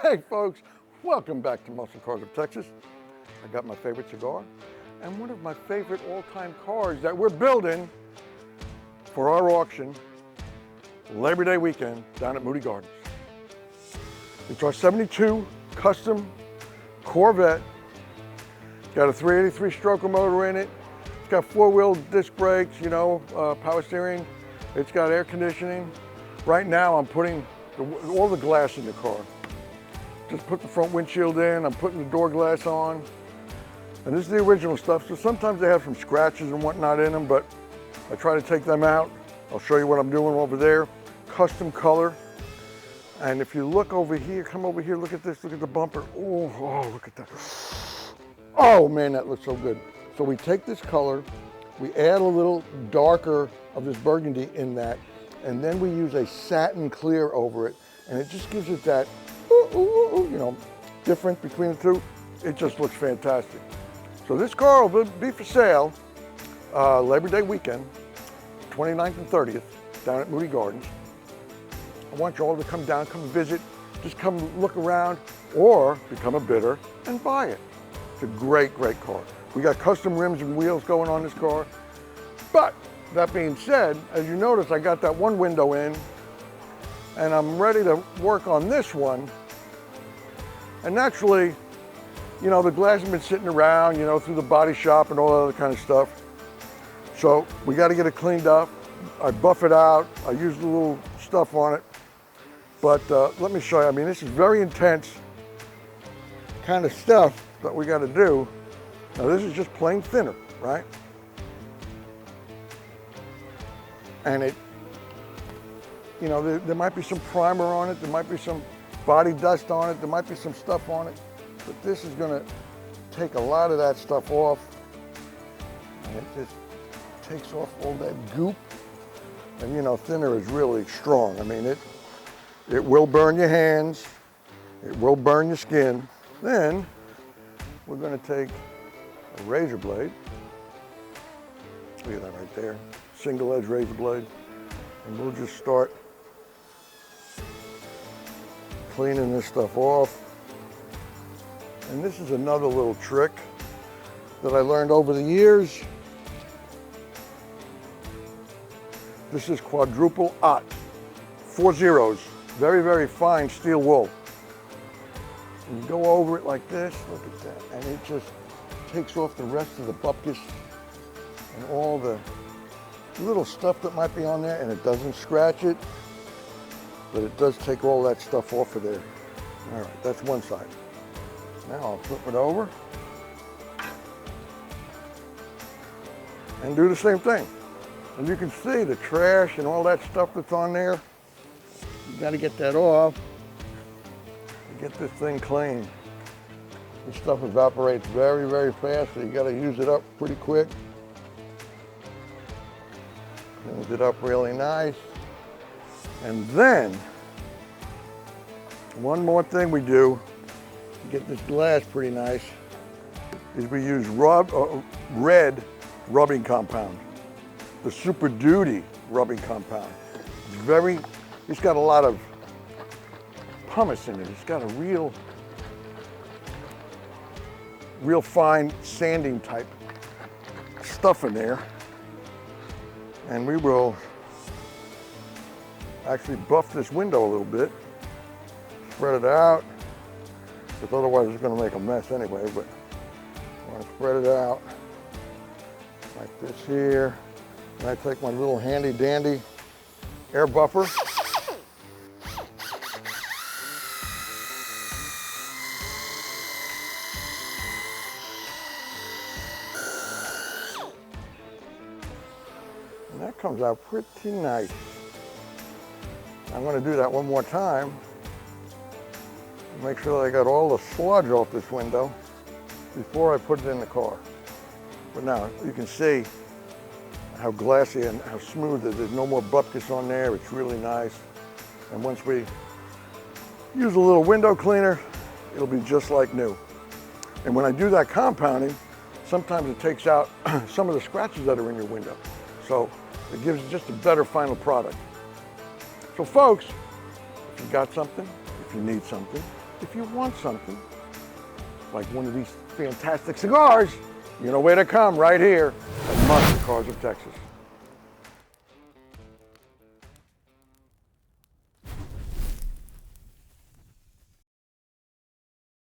Hey folks, welcome back to Muscle Cars of Texas. I got my favorite cigar and one of my favorite all-time cars that we're building for our auction Labor Day weekend down at Moody Gardens. It's our 72 custom Corvette. Got a 383 stroker motor in it. It's got four-wheel disc brakes, power steering. It's got air conditioning. Right now I'm putting all the glass in the car. Just put the front windshield in, I'm putting the door glass on. And this is the original stuff, so sometimes they have some scratches and whatnot in them, but I try to take them out. I'll show you what I'm doing over there. Custom color. And if you look over here, come over here, look at this, look at the bumper. Oh, look at that. Oh man, that looks so good. So we take this color, we add a little darker of this burgundy in that, and then we use a satin clear over it, and it just gives it that, difference between the two. It just looks fantastic. So this car will be for sale Labor Day weekend, 29th and 30th, down at Moody Gardens. I want you all to come down, come visit, just come look around, or become a bidder and buy it. It's a great, great car. We got custom rims and wheels going on this car. But that being said, as you notice, I got that one window in, and I'm ready to work on this one. And naturally, the glass has been sitting around, through the body shop and all that other kind of stuff. So we got to get it cleaned up. I buff it out. I use a little stuff on it. But let me show you. I mean, this is very intense kind of stuff that we got to do. Now this is just plain thinner, right? And it, there might be some primer on it. There might be some body dust on it. There might be some stuff on it. But this is gonna take a lot of that stuff off. And it just takes off all that goop. And thinner is really strong. I mean, it will burn your hands. It will burn your skin. Then we're gonna take a razor blade. Look at that right there. Single edge razor blade. And we'll just start cleaning this stuff off. And this is another little trick that I learned over the years. This is quadruple aught, 4 zeros, very, very fine steel wool. And you go over it like this, look at that, and it just takes off the rest of the bupkis and all the little stuff that might be on there, and it doesn't scratch it, but it does take all that stuff off of there. All right, that's one side. Now I'll flip it over and do the same thing. And you can see the trash and all that stuff that's on there. You got to get that off and get this thing clean. This stuff evaporates very, very fast, so you got to use it up pretty quick. Use it up really nice. And then, one more thing we do to get this glass pretty nice is we use red rubbing compound, the Super Duty rubbing compound. It's got a lot of pumice in it. It's got a real fine sanding type stuff in there. And we will actually buff this window a little bit, spread it out, because otherwise it's going to make a mess anyway, but I want to spread it out like this here. And I take my little handy dandy air buffer. And that comes out pretty nice. I'm going to do that one more time. Make sure that I got all the sludge off this window before I put it in the car. But now you can see how glassy and how smooth it is. There's no more bupkis on there. It's really nice. And once we use a little window cleaner, it'll be just like new. And when I do that compounding, sometimes it takes out some of the scratches that are in your window. So it gives just a better final product. So folks, if you got something, if you need something, if you want something like one of these fantastic cigars, you know where to come, right here at Muscle Cars of Texas.